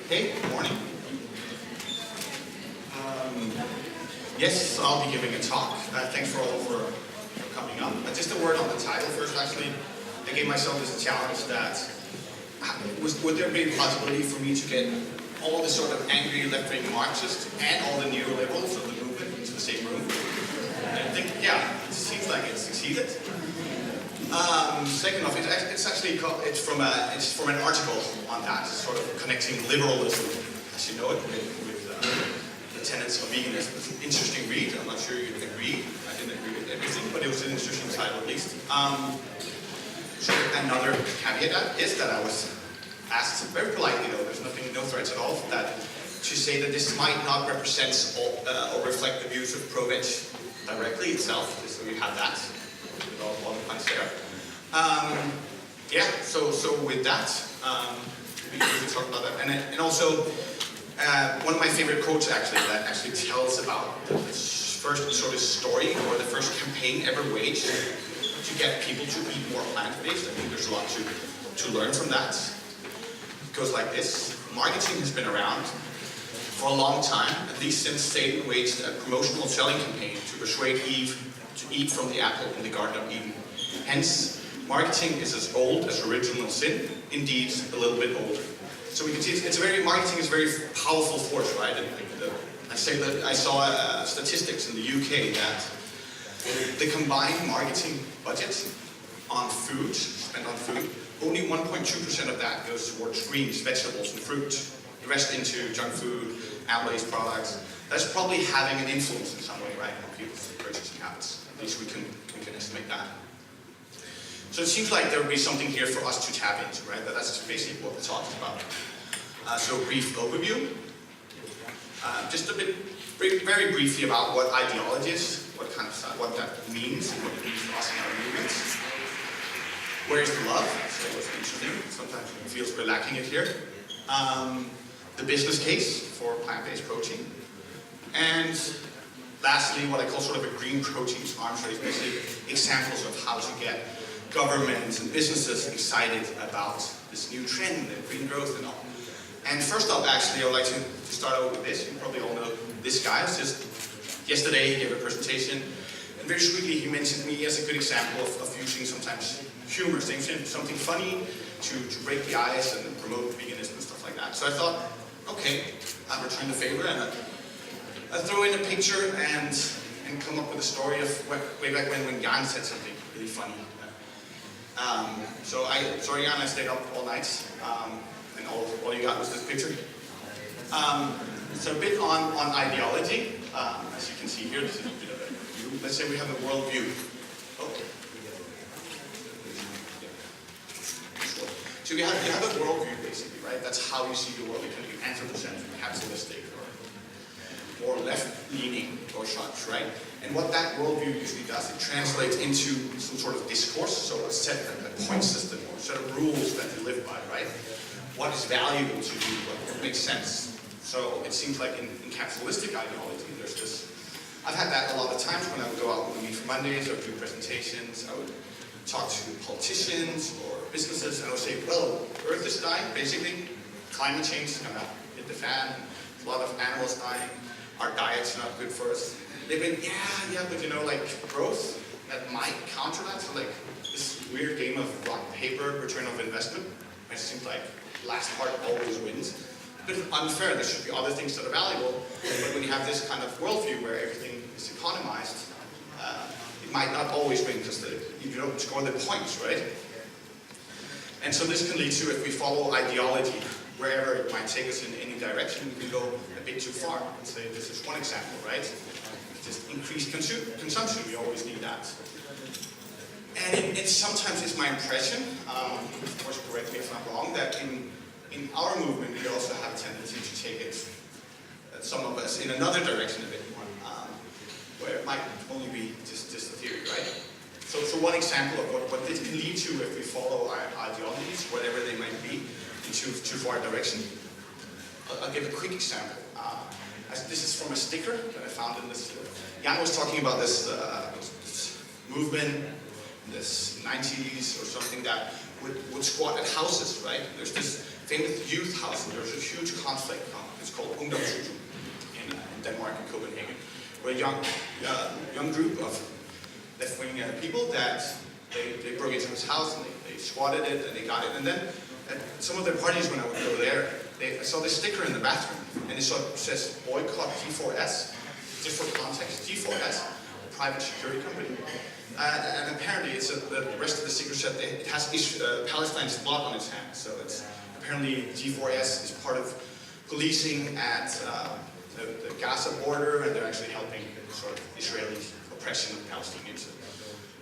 Hey, good morning. Yes, I'll be giving a talk. Thanks for all for coming up. Just a word on the title first, actually. I gave myself this challenge that, would there be a possibility for me to get all the sort of angry left-wing Marxists and all the neoliberals of the movement into the same room? And I think, yeah, it seems like it succeeded. Second off, it's from an article on that, sort of connecting liberalism, as you know it, with the tenets of veganism. It's an interesting read. I'm not sure you'd agree. I didn't agree with everything, but it was an interesting title at least. So another caveat is that I was asked very politely, though, there's no threats at all, that to say that this might not represent or reflect the views of ProVeg directly itself, so you have that. All the points there. Yeah, so with that, we can talk about that. And also, one of my favorite quotes actually, that actually tells about the first sort of story, or the first campaign ever waged to get people to eat more plant-based. I think there's a lot to learn from that. It goes like this. Marketing has been around for a long time, at least since Satan waged a promotional selling campaign to persuade Eve to eat from the apple in the Garden of Eden. Hence, marketing is as old as original sin, indeed a little bit older. So we can see marketing is a very powerful force, right? I saw statistics in the UK that the combined marketing budget on food, spent on food, only 1.2% of that goes towards greens, vegetables, and fruit. The rest into junk food, animal-based products. That's probably having an influence in some way, right, on people's purchasing habits. At least we can estimate that. So it seems like there would be something here for us to tap into, right? That's basically what the talk is about. So brief overview. Just a bit, very briefly about what ideology is, what that means, and what it means for us in our movements. Where's the love? So what's interesting. Sometimes it feels we're lacking it here. The business case for plant-based protein. And lastly, what I call sort of a green proteins arms race, basically examples of how to get governments and businesses excited about this new trend and green growth and all. And first off, actually, I would like to start out with this. You probably all know this guy. It's just yesterday he gave a presentation, and very sweetly he mentioned me as a good example of using sometimes humor, something funny to break the ice and promote veganism and stuff like that. So I thought, okay, I'll return the favor, and I throw in a picture and come up with a story of way back when Jan said something really funny. Sorry Jan, I stayed up all night, and all you got was this picture. So a bit on ideology. As you can see here, this is a bit of a view. Let's say we have a worldview. So you have a worldview, basically, right? That's how you see the world. It can be anthropocentric, capitalistic, or left-leaning, or such, right? And what that worldview usually does, it translates into some sort of discourse, so a point system, or a set of rules that you live by, right? What is valuable to you, what makes sense. So it seems like in capitalistic ideology, there's this, I've had that a lot of times when I would go out and meet for Mondays, or do presentations, I would talk to politicians or businesses, and I would say, well, Earth is dying, basically. Climate change is gonna hit the fan, there's a lot of animals dying, our diet's not good for us. They've been, yeah, but like growth that might counter that. So like this weird game of rock, paper, return of investment. It seems like last part always wins. A bit unfair, there should be other things that are valuable. But when you have this kind of worldview where everything is economized, it might not always win because you don't score the points, right? And so this can lead to, if we follow ideology, wherever it might take us in any direction, we can go a bit too far. Let's say this is one example, right? Just increased consumption, we always need that. And it sometimes is my impression, of course correct me if I'm wrong, that in our movement we also have a tendency to take it, some of us, in another direction a bit more, where it might only be just a theory, right? So one example of what this can lead to if we follow our ideologies, whatever they might be, in too far a direction. I'll give a quick example. This is from a sticker that I found in this. Jan was talking about this movement, this 90s or something that would squat at houses, right? There's this famous youth house, and there was a huge conflict. It's called Ungdomshuset in Denmark, in Copenhagen, where a young group of left-wing people that they broke into his house and they squatted it and they got it. And then at some of their parties, when I would go there, I saw this sticker in the bathroom, and it says boycott G4S. Just for context, G4S, a private security company. And apparently, the rest of the sticker said it has Palestine's blood on its hands. So it's apparently G4S is part of policing at the Gaza border, and they're actually helping sort of Israeli oppression of Palestinians.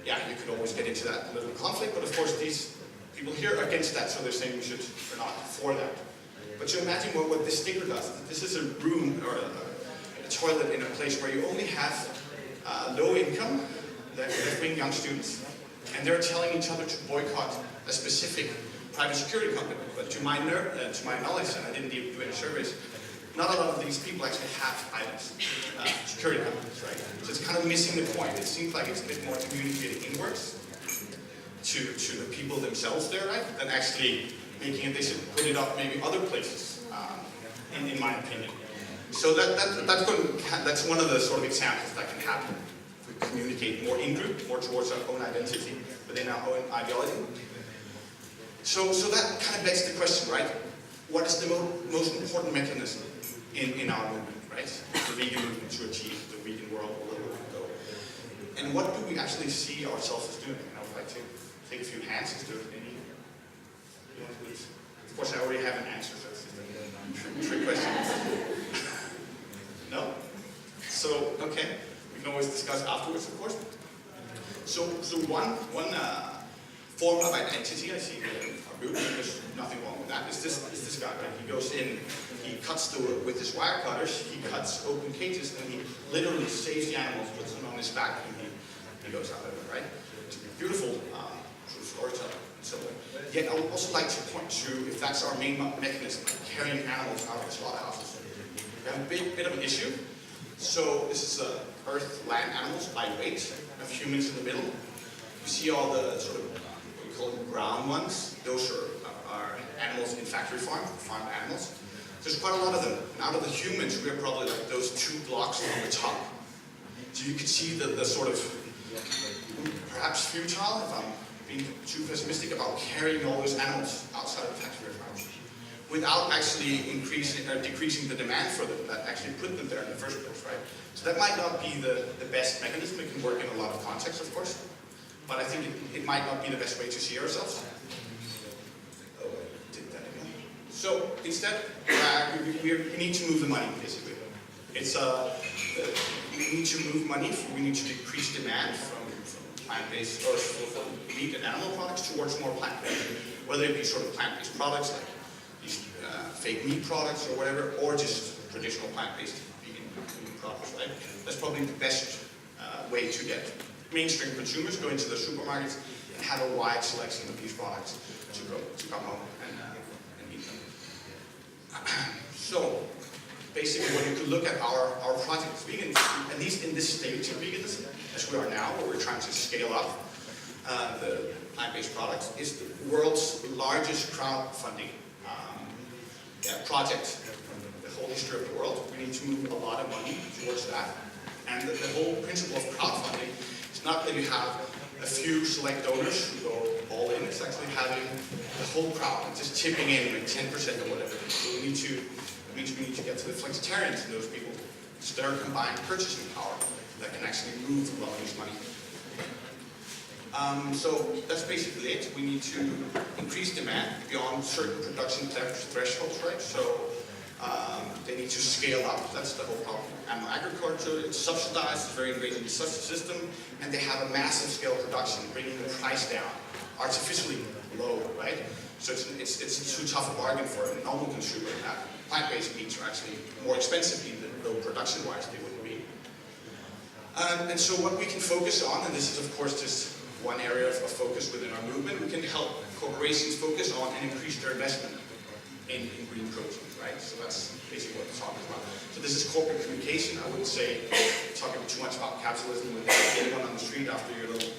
Yeah, you could always get into that little conflict, but of course these people here are against that, so they're saying we're not for that. But you imagine what this sticker does. This is a room or a toilet in a place where you only have low income, left-wing young students, and they're telling each other to boycott a specific private security company. But to my knowledge, and I didn't even do any surveys, not a lot of these people actually have items, security companies, right? So it's kind of missing the point. It seems like it's a bit more communicated inwards to the people themselves there, right? Than actually making it, they should put it up maybe other places, in my opinion. So that's one of the sort of examples that can happen. If we communicate more in-group, more towards our own identity, within our own ideology. So that kind of begs the question, right? What is the most important mechanism in our movement, right? The vegan movement to achieve the vegan world where we want to go. And what do we actually see ourselves as doing? And I would like to take a few hands as to any. Of course, I already have an answer, so it's a trick question. No? So, okay. We can always discuss afterwards, of course. So one form of identity I see in our group, there's nothing wrong with that, is this guy, right? He goes in, he cuts with his wire cutters, he cuts open cages, and he literally saves the animals, puts them on his back, and he goes out of it, right? It's a beautiful sort of storytelling. So, yet I would also like to point to, if that's our main mechanism, carrying animals out of the slaughterhouses. We have a bit of an issue. So this is earth, land animals by weight, of humans in the middle. You see all the sort of, what we call ground ones. Those are animals in factory farmed animals. There's quite a lot of them. And out of the humans, we're probably like those 2 blocks on the top. So you can see the sort of, perhaps futile, if I'm being too pessimistic, about carrying all those animals outside of the factory farms without actually decreasing the demand for them that actually put them there in the first place, right? So that might not be the best mechanism. It can work in a lot of contexts, of course, but I think it might not be the best way to see ourselves. Oh, I did that again. So instead, we need to move the money, basically. It's we need to move money. We need to decrease demand from plant-based or from meat and animal products towards more plant-based, whether it be sort of plant-based products like these fake meat products or whatever, or just traditional plant-based vegan products, right? That's probably the best way to get mainstream consumers go into the supermarkets and have a wide selection of these products to come home and eat them. So basically, when you look at our projects, vegan, at least in this stage of veganism, as we are now, where we're trying to scale up the plant-based products, is the world's largest crowdfunding project in the whole history of the world. We need to move a lot of money towards that. And the whole principle of crowdfunding is not that you have a few select donors who go all in. It's actually having the whole crowd and just chipping in like 10% or whatever. So it means we need to get to the flexitarians and those people. It's their combined purchasing power that can actually move a lot of this money. So that's basically it. We need to increase demand beyond certain production thresholds, right? So they need to scale up. That's the whole problem. Animal agriculture, it's subsidized, it's very ingrained in the system, and they have a massive scale production, bringing the price down artificially low, right? So it's too tough a bargain for a normal consumer. Plant-based meats are actually more expensive, even though production-wise they wouldn't be. And so what we can focus on, and this is of course just one area of focus within our movement, we can help corporations focus on and increase their investment in green proteins, right? So that's basically what we're talking about. So this is corporate communication. I wouldn't say talking too much about capitalism with anyone on the street after your little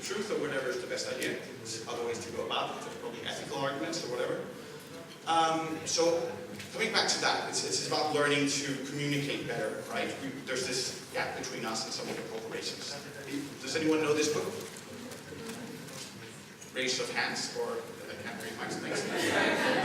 truth or whatever is the best idea. There's other ways to go about it. There's probably ethical arguments or whatever. So coming back to that, it's about learning to communicate better, right? There's this gap between us and some of the corporations. Does anyone know this book? Raise of hands, or I can't read my things.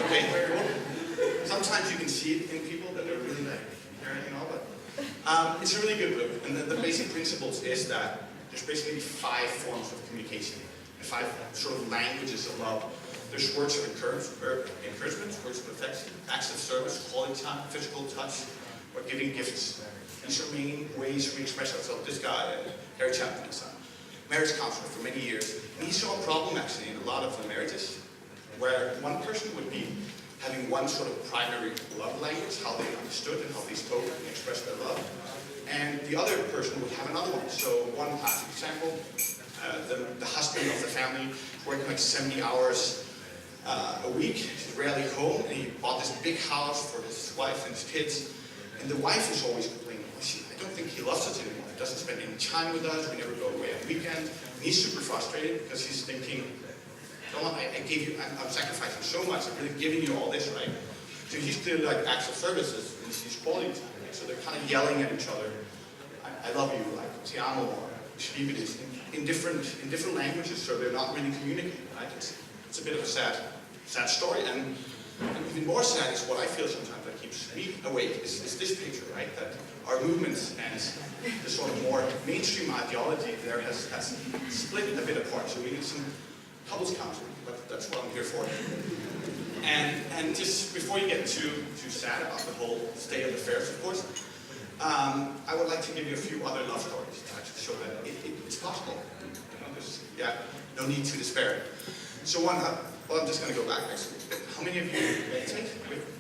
Okay, cool. Sometimes you can see it in people that they're really like caring and all, but it's a really good book. And the basic principles is that there's basically 5 forms of communication, and 5 sort of languages of love. There's words of encouragement, words of affection, acts of service, quality time, physical touch, or giving gifts. These are main ways we express ourselves. This guy, Harry Chapman, is a marriage counselor for many years, and he saw a problem actually in a lot of the marriages, where one person would be having one sort of primary love language, how they understood and how they spoke and expressed their love, and the other person would have another one. So one classic example, the husband of the family working like 70 hours a week, he's rarely home, and he bought this big house for his wife and his kids, and the wife is always complaining, I don't think he loves us anymore, he doesn't spend any time with us, we never go away on the weekend, and he's super frustrated because he's thinking, I gave you, I'm sacrificing so much, I'm really giving you all this, right? So he's doing like acts of services, and he's quality time, right? So they're kind of yelling at each other, I love you, like, ti amo, or in different languages, so they're not really communicating, right? It's a bit of a sad story, and even more sad is what I feel sometimes that keeps me awake is this picture, right? That our movements and the sort of more mainstream ideology there has split a bit apart. So we need some couples counseling, but that's what I'm here for. And just before you get too sad about the whole state of affairs, of course, I would like to give you a few other love stories to actually show that it's possible. You know, no need to despair. So one, well, I'm just going to go back actually. How many of you meditate?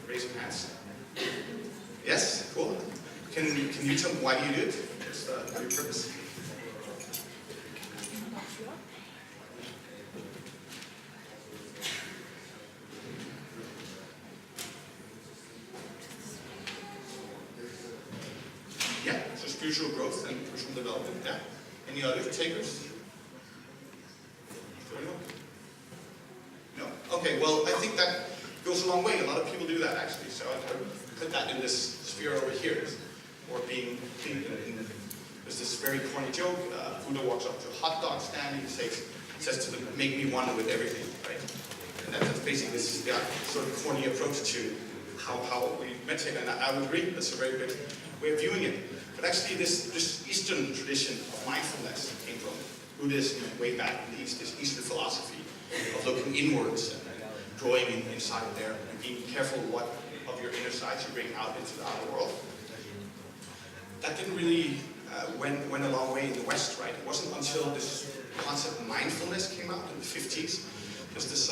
Raise your hands. Yes, cool. Can you tell me why do you do it? What's your purpose? Yeah, so spiritual growth and personal development. Yeah. Any other takers? No? Okay, well, I think that goes a long way. A lot of people do that, actually. So I put that in this sphere over here. Or being there's this very corny joke. Buddha walks up to a hot dog stand and he says to them, make me one with everything, right? And that's basically this sort of corny approach to how we meditate. And I would agree, that's a very good way of viewing it. But actually, this Eastern tradition of mindfulness came from Buddhism way back in the East, this Eastern philosophy of looking inwards and drawing inside there and being careful what of your inner sides you bring out into the outer world. That didn't really went a long way in the West, right? It wasn't until this concept of mindfulness came out in the 50s. There's this,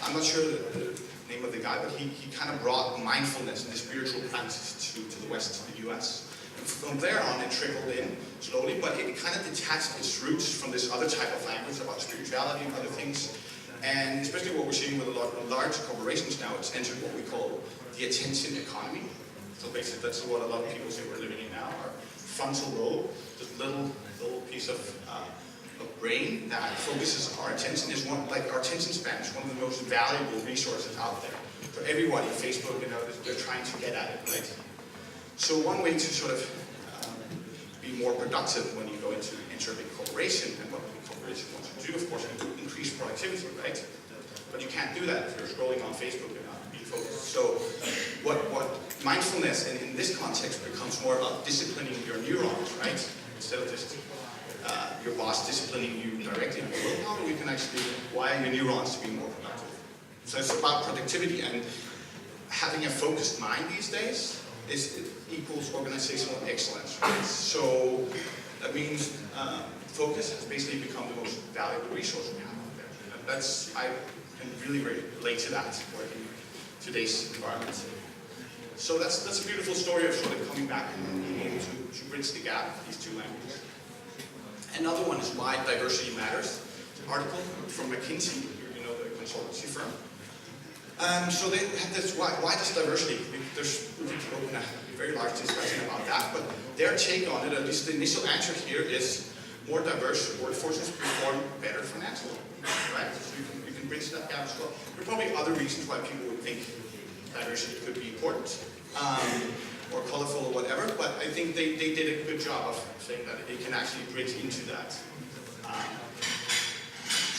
I'm not sure the name of the guy, but he kind of brought mindfulness and the spiritual practices to the West, to the US. And from there on, it trickled in slowly, but it kind of detached its roots from this other type of language about spirituality and other things. And especially what we're seeing with a lot of large corporations now, it's entered what we call the attention economy. So basically, that's what a lot of people say we're living in now. Our frontal lobe, this little piece of brain that focuses our attention is one, like our attention span is one of the most valuable resources out there. For everybody, Facebook, you know, they're trying to get at it, right? So one way to sort of be more productive when you go into enter a big corporation, and what a big corporation wants to do, of course, is to increase productivity, right? But you can't do that if you're scrolling on Facebook and not being focused. So what mindfulness in this context becomes more about disciplining your neurons, right? Instead of just your boss disciplining you directly. Well, how we can actually wire your neurons to be more productive. So it's about productivity, and having a focused mind these days equals organizational excellence, right? So that means focus has basically become the most valuable resource we have out there. And that's, I can really relate to that working in today's environment. So that's a beautiful story of sort of coming back and being able to bridge the gap, these two languages. Another one is Why Diversity Matters. It's an article from McKinsey, you know, the consultancy firm. So they had this, why does diversity? There's a very large discussion about that, but their take on it, at least the initial answer here, is more diverse workforces perform better financially, right? So you can bridge bridge that gap as well. There are probably other reasons why people would think diversity could be important, or colorful or whatever, but I think they did a good job of saying that it can actually bridge into that.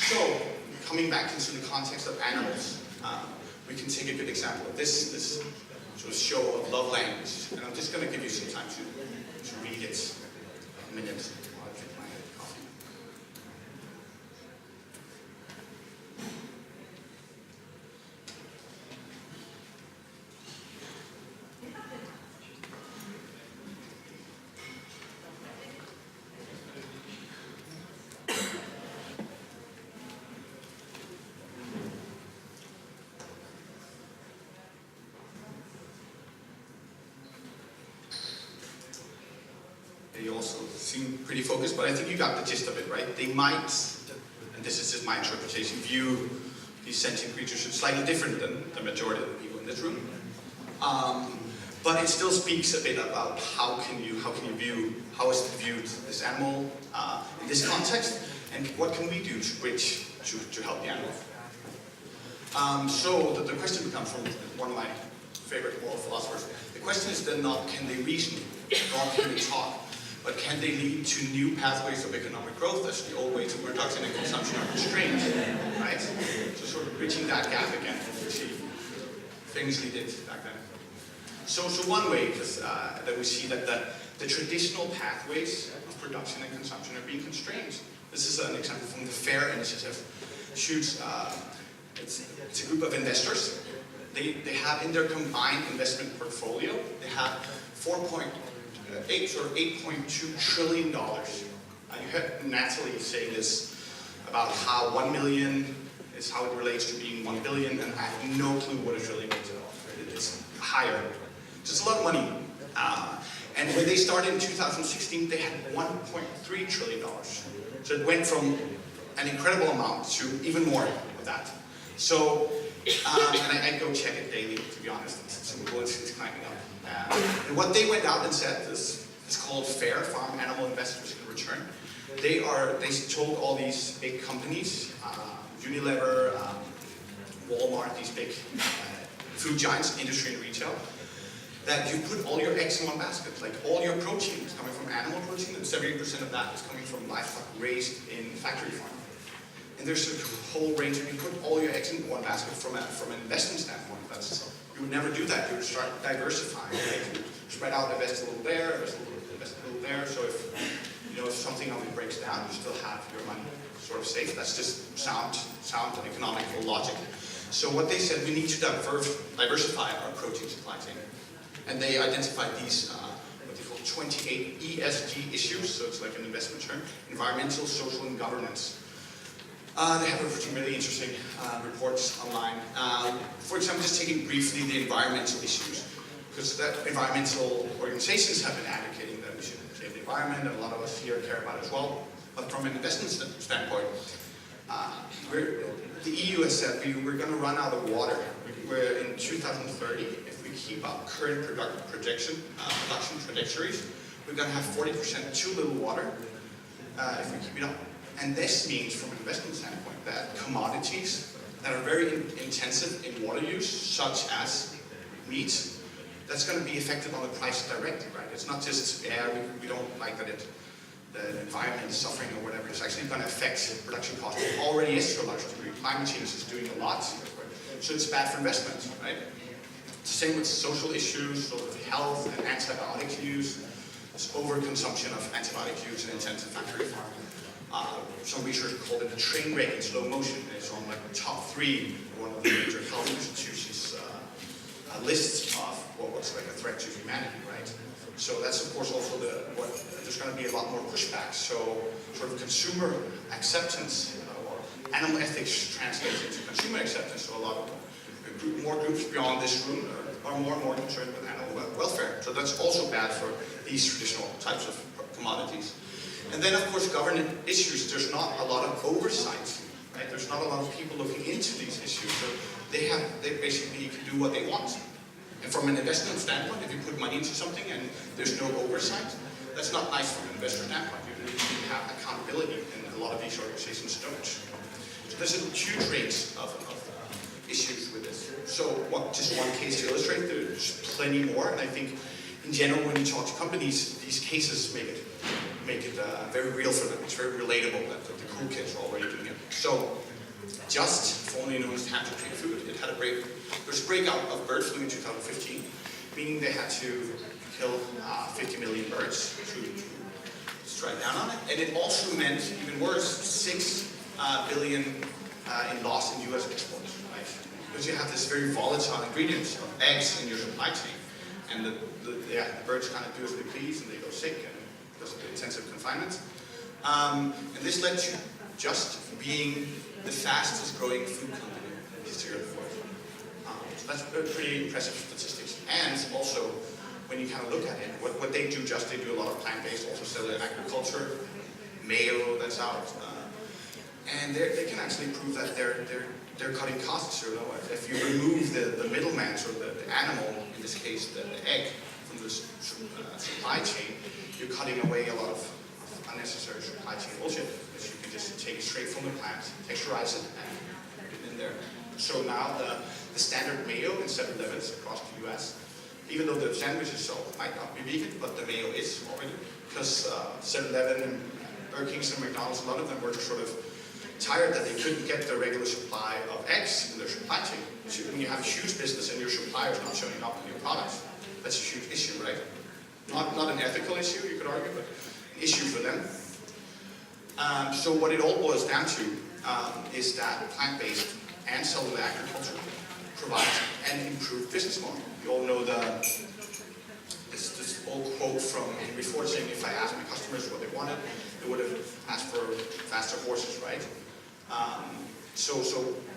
So, coming back into the context of animals, we can take a good example of this sort of show of love language, and I'm just going to give you some time to read it. A minute while I drink my coffee. They also seem pretty focused, but I think you got the gist of it, right? They might, and this is just my interpretation, view these sentient creatures as slightly different than the majority of the people in this room. But it still speaks a bit about how is it viewed this animal in this context, and what can we do to bridge to help the animal. So the question becomes from one of my favorite moral philosophers. The question is then not can they reason, nor can they talk, but can they lead to new pathways of economic growth as the old ways of production and consumption are constrained, right? So sort of bridging that gap again, which he famously did back then. So one way that we see that the traditional pathways of production and consumption are being constrained. This is an example from the FAIR initiative. It's a group of investors. They have in their combined investment portfolio, they have 8.2 trillion dollars. You heard Natalie say this about how 1 million is how it relates to being 1 billion, and I have no clue what it really means at all. It's higher. Just a lot of money. And when they started in 2016, they had 1.3 trillion dollars. So it went from an incredible amount to even more of that. So, and I go check it daily, to be honest. It's climbing up. And what they went out and said is called FAIR, Farm Animal Investors in Return. They told all these big companies, Unilever, Walmart, these big food giants, industry and retail, that you put all your eggs in one basket. Like all your protein is coming from animal protein, and 70% of that is coming from livestock raised in factory farming. And there's a whole range, and you put all your eggs in one basket from an investment standpoint. You would never do that. You would start diversifying. Right? You spread out, invest a little there, invest a little there. So if something of it breaks down, you still have your money sort of safe. That's just sound economical logic. So what they said, we need to diversify our protein supply chain. And they identified these, what they call 28 ESG issues. So it's like an investment term: environmental, social, and governance. They have some really interesting reports online. For example, just taking briefly the environmental issues, because that environmental organizations have been advocating that we should save the environment, and a lot of us here care about it as well. But from an investment standpoint, the EU has said we're going to run out of water. We're in 2030, if we keep up current production trajectories, we're going to have 40% too little water if we keep it up. And this means, from an investment standpoint, that commodities that are very intensive in water use, such as meat, that's going to be affected on the price directly, right? It's not just, we don't like that the environment is suffering or whatever. It's actually going to affect production costs. It already is to a large degree. Climate change is doing a lot, so it's bad for investment, right? It's the same with social issues, sort of health and antibiotic use. There's overconsumption of antibiotic use in intensive factory farming. Some research called it a train wreck in slow motion. It's on like the top 3 of one of the major health institutions' lists of what's like a threat to humanity, right? So that's of course also there's going to be a lot more pushback. So sort of consumer acceptance or animal ethics translates into consumer acceptance. So a lot of more groups beyond this room are more and more concerned with animal welfare. So that's also bad for these traditional types of commodities. And then, of course, governance issues. There's not a lot of oversight, right? There's not a lot of people looking into these issues. So they basically can do what they want. And from an investment standpoint, if you put money into something and there's no oversight, that's not nice from an investor standpoint. You need to have accountability, and a lot of these organizations don't. So there's a huge range of issues with this. So just one case to illustrate, there's plenty more, and I think in general when you talk to companies, these cases make it very real for them. It's very relatable that the cool kids are already doing it. So Just, formerly known as Hamster Tree Food, there was a breakout of bird flu in 2015, meaning they had to kill 50 million birds to strike down on it. And it also meant, even worse, 6 billion in loss in US exports, right? Because you have this very volatile ingredients of eggs in your supply chain. And the birds kind of do as they please and they go sick and because of the intensive confinement. And this led to Just being the fastest growing food company in the history of the world. So that's pretty impressive statistics. And also, when you kind of look at it, what they do, Just, they do a lot of plant-based, also cellular agriculture, mayo that's out. And they can actually prove that they're cutting costs. You know, if you remove the middleman, so the animal, in this case the egg, from the supply chain, you're cutting away a lot of unnecessary supply chain bullshit. Because you can just take it straight from the plant, texturize it, and put it in there. So now the standard mayo in 7-Elevens across the US, even though the sandwich itself might not be vegan, but the mayo is already. Because 7-Eleven and Burger King and McDonalds, a lot of them were just sort of tired that they couldn't get the regular supply of eggs in their supply chain. So when you have a huge business and your suppliers not showing up in your products, that's a huge issue, right? Not an ethical issue, you could argue, but an issue for them. So what it all boils down to is that plant-based and cellular agriculture provides an improved business model. You all know this old quote from Henry Ford saying, if I asked my customers what they wanted, they would have asked for faster horses, right? So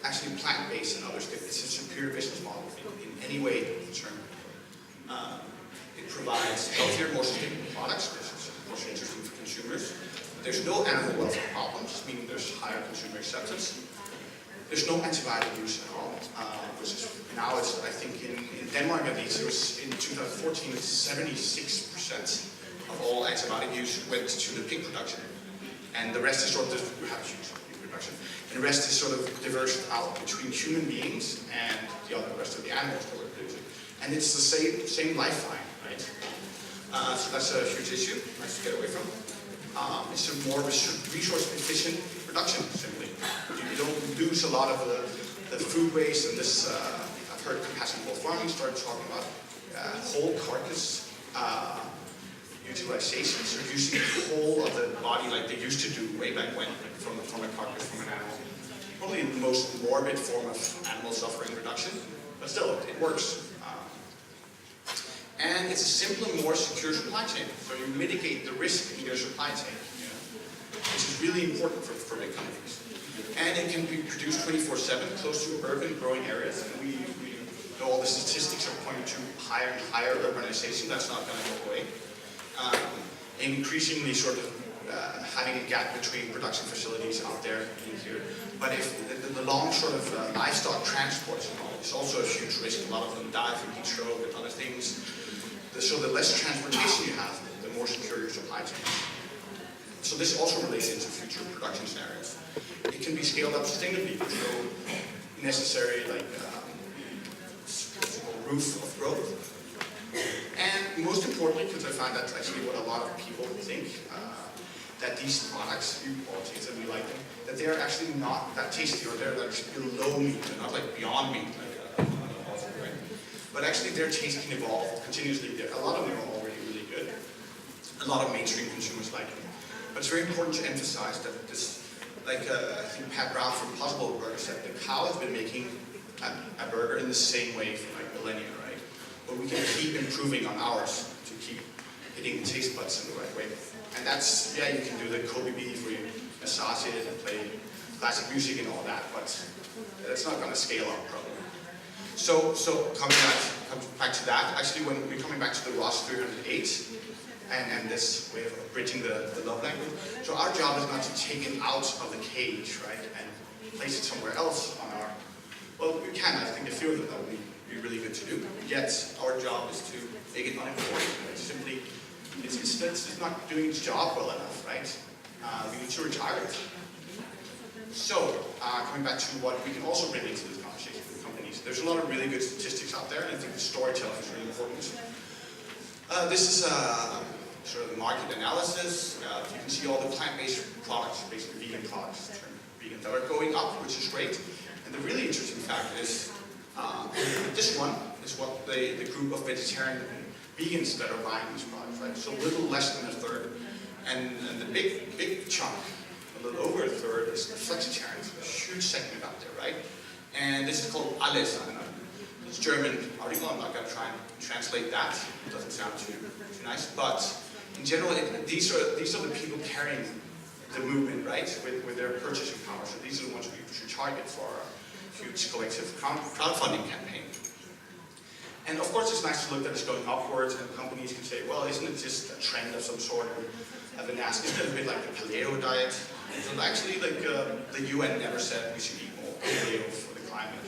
actually plant-based and others, it's a superior business model in any way the term. It provides healthier, more sustainable products, which is more interesting for consumers. There's no animal welfare problems, meaning there's higher consumer acceptance. There's no antibiotic use at all, which is now it's, I think in Denmark at least, it was in 2014, 76% of all antibiotic use went to the pig production. And the rest is sort of, we have huge pig production, and the rest is sort of diverged out between human beings and the rest of the animals that we're producing. And it's the same lifeline, right? So that's a huge issue, nice to get away from. It's a more resource-efficient production, simply. You don't lose a lot of the food waste, and this, I've heard compassionate farming started talking about whole carcass utilization, so using the whole of the body like they used to do way back when, like from a carcass from an animal. Probably the most morbid form of animal suffering reduction, but still, it works. And it's a simpler, more secure supply chain. So you mitigate the risk in your supply chain, which is really important for big companies. And it can be produced 24/7, close to urban growing areas. And we know all the statistics are pointing to higher and higher urbanization. That's not going to go away. And increasingly sort of having a gap between production facilities out there and here. But if the long sort of livestock transports and all is also a huge risk. A lot of them die from heat stroke and other things. So the less transportation you have, the more secure your supply chain. So this also relates into future production scenarios. It can be scaled up sustainably. There's no necessary roof of growth. And most importantly, because I find that's actually what a lot of people think, that these products, all things that we like them, that they are actually not that tasty, or they're like below meat, they're not like beyond meat, right? But actually their taste can evolve continuously. A lot of them are already really good. A lot of mainstream consumers like them. But it's very important to emphasize that this, like I think Pat Brown from Possible Burger said, the cow has been making a burger in the same way for like millennia, right? But we can keep improving on ours to keep hitting the taste buds in the right way. And that's, yeah, you can do the Kobe beef where you massage it and play classic music and all that, but it's not going to scale up probably. So coming back to that, actually when we're coming back to the Ross 308 and this way of bridging the love language, so our job is not to take it out of the cage, right, and place it somewhere else on our, well, we can, I think a few of them that would be really good to do, yet our job is to make it unimportant, right? Simply, it's not doing its job well enough, right? We need to retire it. So, coming back to what we can also bring into this conversation with companies, there's a lot of really good statistics out there, and I think the storytelling is really important. This is sort of market analysis. You can see all the plant-based products, basically vegan products, vegan, that are going up, which is great. And the really interesting fact is, this one is what the group of vegetarian vegans that are buying these products, right? So a little less than a third. And the big chunk, a little over a third, is the flexitarians, a huge segment out there, right? And this is called Alles. It's a German article. I'm not going to try and translate that. It doesn't sound too nice. But in general, these are the people carrying the movement, right? With their purchasing power. So these are the ones we should target for a huge collective crowdfunding campaign. And of course, it's nice to look that it's going upwards, and companies can say, well, isn't it just a trend of some sort? I've been asked, isn't it a bit like the paleo diet? So actually, like the UN never said we should eat more paleo for the climate,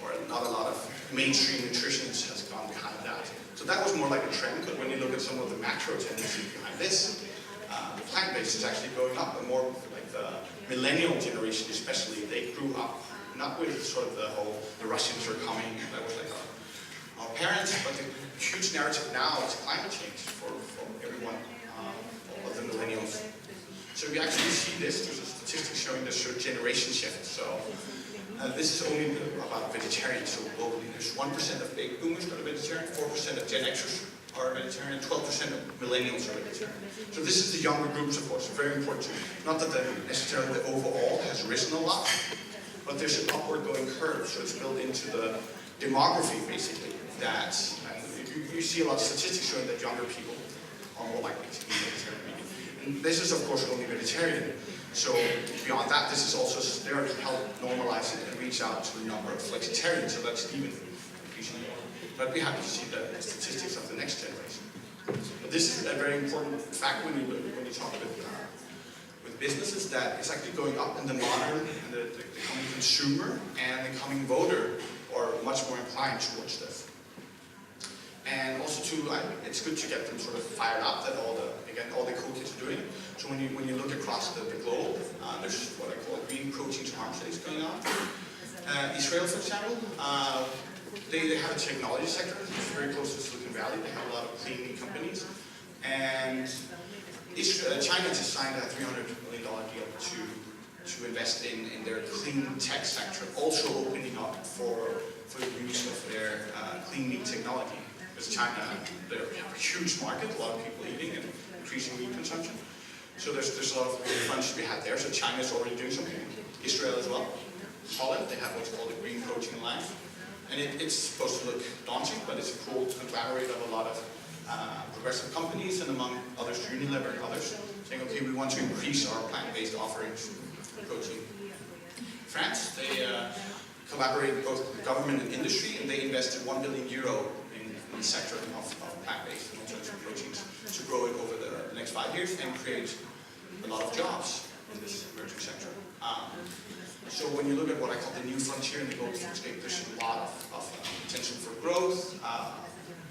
or not a lot of mainstream nutritionists has gone behind that. So that was more like a trend, but when you look at some of the macro tendencies behind this, the plant-based is actually going up, and more like the millennial generation especially, they grew up not with sort of the Russians are coming, that was like our parents, but the huge narrative now is climate change for everyone, all of the millennials. So we actually see this, there's a statistic showing this sort of generation shift. So this is only about vegetarians, so globally there's 1% of baby boomers that are vegetarian, 4% of Gen Xers are vegetarian, 12% of millennials are vegetarian. So this is the younger groups, of course, very important. Not that necessarily the overall has risen a lot, but there's an upward going curve, so it's built into the demography, basically, that you see a lot of statistics showing that younger people are more likely to be vegetarian. And this is, of course, only vegetarian. So beyond that, this is also there to help normalize it and reach out to the number of flexitarians, so that's even increasing more. But we have to see the statistics of the next generation. But this is a very important fact when you talk with businesses, that it's actually going up, and the modern and the coming consumer and the coming voter are much more inclined towards this. And also too, it's good to get them sort of fired up that all the cool kids are doing it. So when you look across the globe, there's what I call green protein to arms race going on. Israel, for example, they have a technology sector. It's very close to Silicon Valley. They have a lot of clean meat companies. And China just signed a $300 million deal to invest in their clean tech sector, also opening up for the use of their clean meat technology. Because China, they have a huge market, a lot of people eating and increasing meat consumption. So there's a lot of funds to be had there. So China's already doing something. Israel as well. Holland, they have what's called a green protein line. And it's supposed to look daunting, but it's a cool conglomerate of a lot of progressive companies, and among others, Unilever and others, saying, okay, we want to increase our plant-based offerings of protein. France, they collaborate with both government and industry, and they invested €1 billion in the sector of plant-based and alternative proteins to grow it over the next 5 years and create a lot of jobs in this emerging sector. So when you look at what I call the new frontier in the global food scape, there's a lot of potential for growth.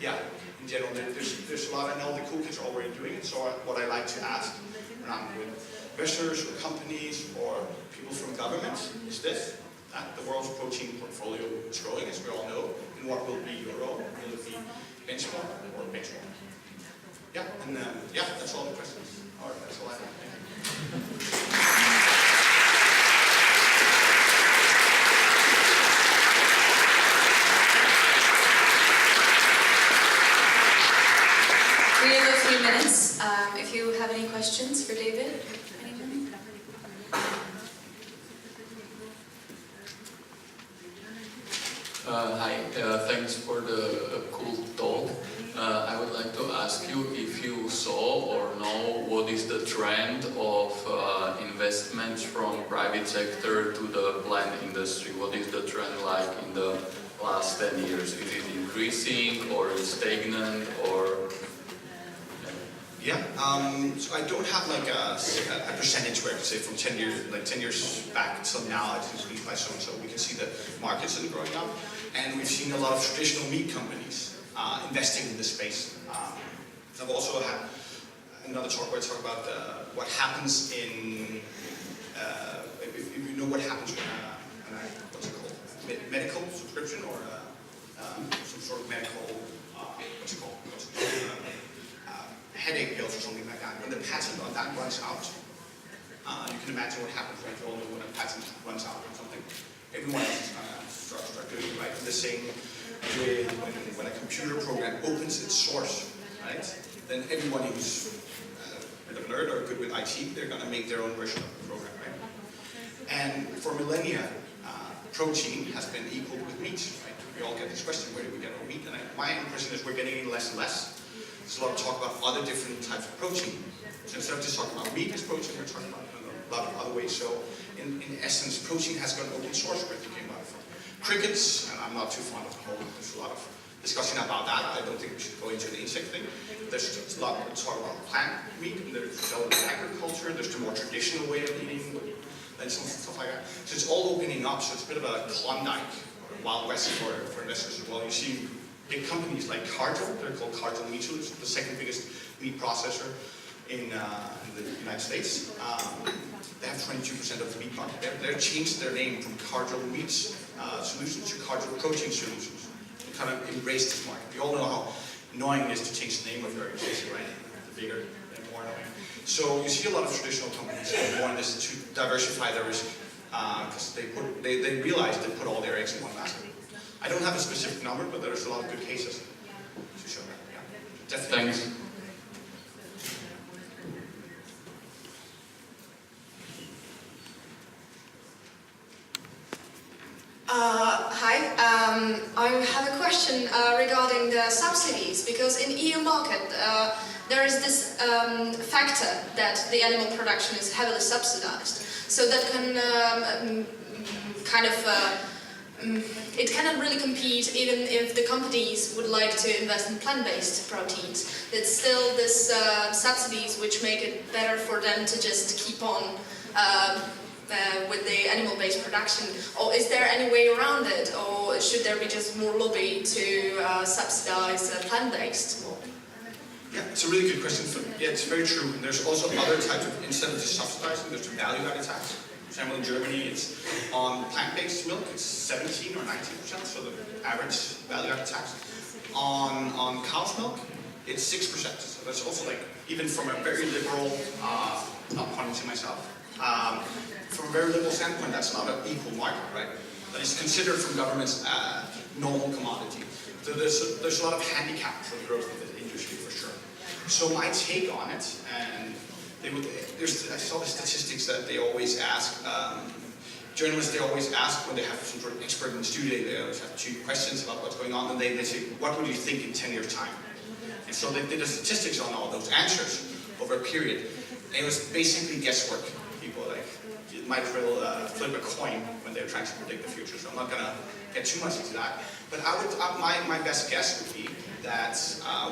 In general, there's a lot. I know the cool kids are already doing it. So what I like to ask around with investors or companies or people from governments is this: that the world's protein portfolio is growing, as we all know. And what will be your role? Will it be benchmark or benchmark? Yeah, and that's all the questions. All right, that's all I have. Thank you. We have a few minutes. If you have any questions for David, anyone? Hi, thanks for the cool talk. I would like to ask you if you saw or know what is the trend of investments from private sector to the plant industry. What is the trend like in the last 10 years? Is it increasing or stagnant or? Yeah, so I don't have like a percentage where I could say from 10 years, like 10 years back till now, it's increased by so and so. We can see the markets are growing up, and we've seen a lot of traditional meat companies investing in this space. I've also had another talk where I talk about what happens if you you know what happens when what's it called? Medical subscription or some sort of medical, headache pills or something like that. When the patent on that runs out, you can imagine what happens, right? You all know when a patent runs out or something. Everyone else is going to start doing it, right? And the same with when a computer program opens its source, right? Then everybody who's a bit of a nerd or good with IT, they're going to make their own version of the program, right? And for millennia, protein has been equal with meat, right? We all get this question, where do we get our meat? And my impression is we're getting it less and less. There's a lot of talk about other different types of protein. So instead of just talking about meat as protein, we're talking about a lot of other ways. So in essence, protein has got open source where it came out from. Crickets, and I'm not too fond of the whole, there's a lot of discussion about that. I don't think we should go into the insect thing. There's a lot of talk about plant meat, and there's agriculture, there's the more traditional way of eating, and some stuff like that. So it's all opening up, so it's a bit of a Klondike, or a Wild West for investors as well. You see big companies like Cargill, they're called Cargill Meat Solutions, the second biggest meat processor in the United States. They have 22% of the meat market. They've changed their name from Cargill Meat Solutions to Cargill Protein Solutions. They kind of embraced this market. We all know how annoying it is to change the name of your organization, right? The bigger and more annoying. So you see a lot of traditional companies that want this to diversify their risk because they realize they put all their eggs in one basket. I don't have a specific number, but there's a lot of good cases to show that. Yeah, definitely. Thanks. Hi, I have a question regarding the subsidies, because in EU market there is this factor that the animal production is heavily subsidized, so that can it cannot really compete even if the companies would like to invest in plant-based proteins. It's still this subsidies which make it better for them to just keep on with the animal-based production. Or is there any way around it? Or should there be just more lobby to subsidize plant-based more? Yeah, it's a really good question. Yeah, it's very true. And there's also other types of, instead of just subsidizing, there's the value-added tax. For example, in Germany, it's on plant-based milk, it's 17 or 19%, so the average value-added tax. On cow's milk, it's 6%. So that's also like, even from a very liberal, not pointing to myself, from a very liberal standpoint, that's not an equal market, right? That is considered from governments a normal commodity. So there's a lot of handicap for the growth of the industry, for sure. So my take on it, and I saw the statistics that they always ask, journalists, they always ask when they have some sort of expert in the studio, they always have 2 questions about what's going on, and they say, what would you think in 10 years' time? And so they did the statistics on all those answers over a period, and it was basically guesswork. People might as well flip a coin when they're trying to predict the future, so I'm not going to get too much into that. But my best guess would be that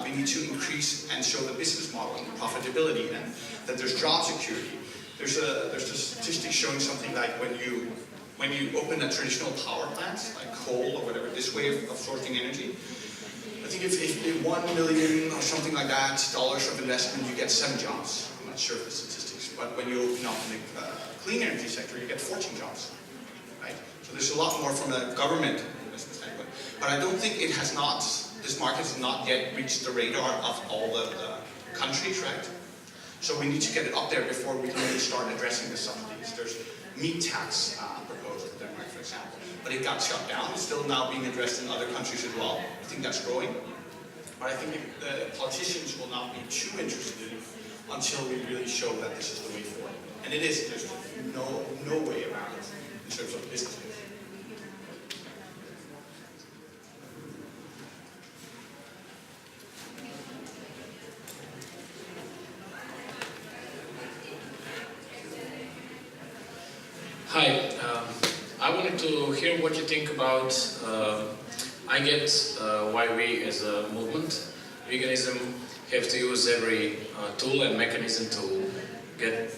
we need to increase and show the business model and profitability, and that there's job security. There's a statistic showing something like when you open a traditional power plant, like coal or whatever, this way of sourcing energy, I think if 1 million or something like that dollars of investment, you get 7 jobs. I'm not sure of the statistics, but when you open up in the clean energy sector, you get 14 jobs, right? So there's a lot more from a government investment standpoint. But I don't think it has not, this market has not yet reached the radar of all the countries, right? So we need to get it up there before we can really start addressing the subsidies. There's meat tax proposed in Denmark, for example, but it got shut down. It's still now being addressed in other countries as well. I think that's growing. But I think the politicians will not be too interested in it until we really show that this is the way forward. And it is. There's no way around it in terms of business. Hi, I wanted to hear what you think about, I get why we as a movement, veganism, have to use every tool and mechanism to get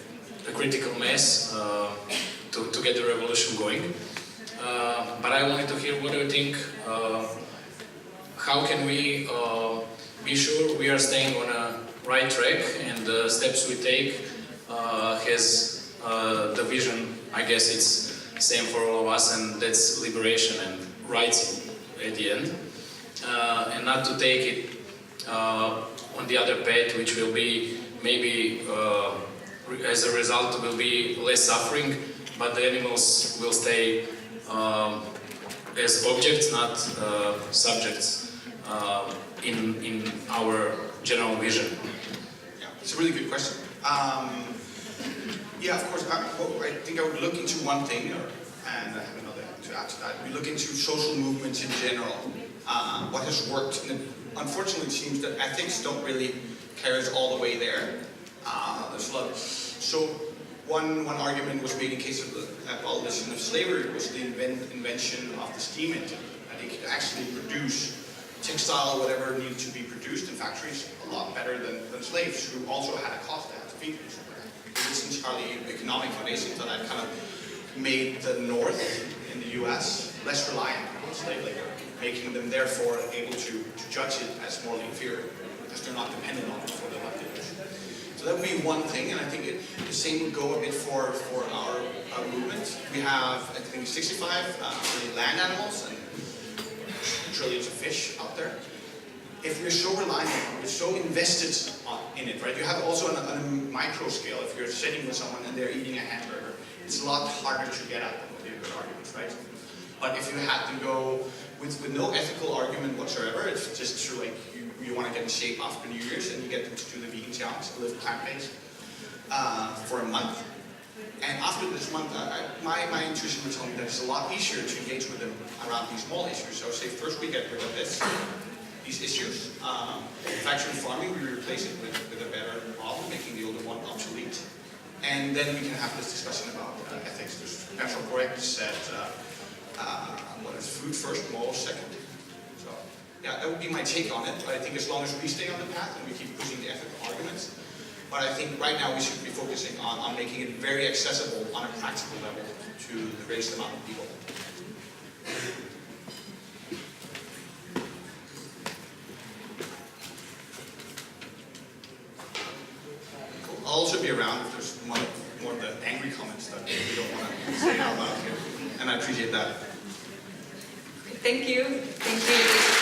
a critical mass to get the revolution going. But I wanted to hear what do you think, how can we be sure we are staying on a right track and the steps we take has the vision, I guess it's same for all of us, and that's liberation and rights at the end. And not to take it on the other path, which will be maybe as a result will be less suffering, but the animals will stay as objects, not subjects in our general vision. Yeah, it's a really good question. Yeah, of course, I think I would look into one thing, and I have another to add to that. We look into social movements in general, what has worked. And unfortunately, it seems that ethics don't really carry us all the way there. There's a lot. So one argument was made in case of the abolition of slavery was the invention of the steam engine. And it could actually produce textile, whatever needed to be produced in factories, a lot better than slaves, who also had a cost they had to feed people. It's entirely economic foundations that kind of made the North in the US less reliant on slave labor, making them therefore able to judge it as morally inferior, because they're not dependent on it for their livelihood. So that would be one thing, and I think the same would go a bit for our movement. We have, I think, 65 really land animals and trillions of fish out there. If we're so reliant on it, we're so invested in it, right? You have also on a micro scale, if you're sitting with someone and they're eating a hamburger, it's a lot harder to get at them with your good arguments, right? But if you had to go with no ethical argument whatsoever, it's just true, like you want to get in shape after New Year's and you get them to do the vegan challenge, live plant-based for a month. And after this month, my intuition would tell me that it's a lot easier to engage with them around these small issues. So say first we get rid of these issues. Factory farming, we replace it with a better model, making the older one obsolete. And then we can have this discussion about ethics. There's natural correctness that what is food first, morals second. So yeah, that would be my take on it. But I think as long as we stay on the path and we keep pushing the ethical arguments, but I think right now we should be focusing on making it very accessible on a practical level to the greatest amount of people. I'll also be around if there's more of the angry comments that we don't want to say out loud here. And I appreciate that. Thank you. Thank you.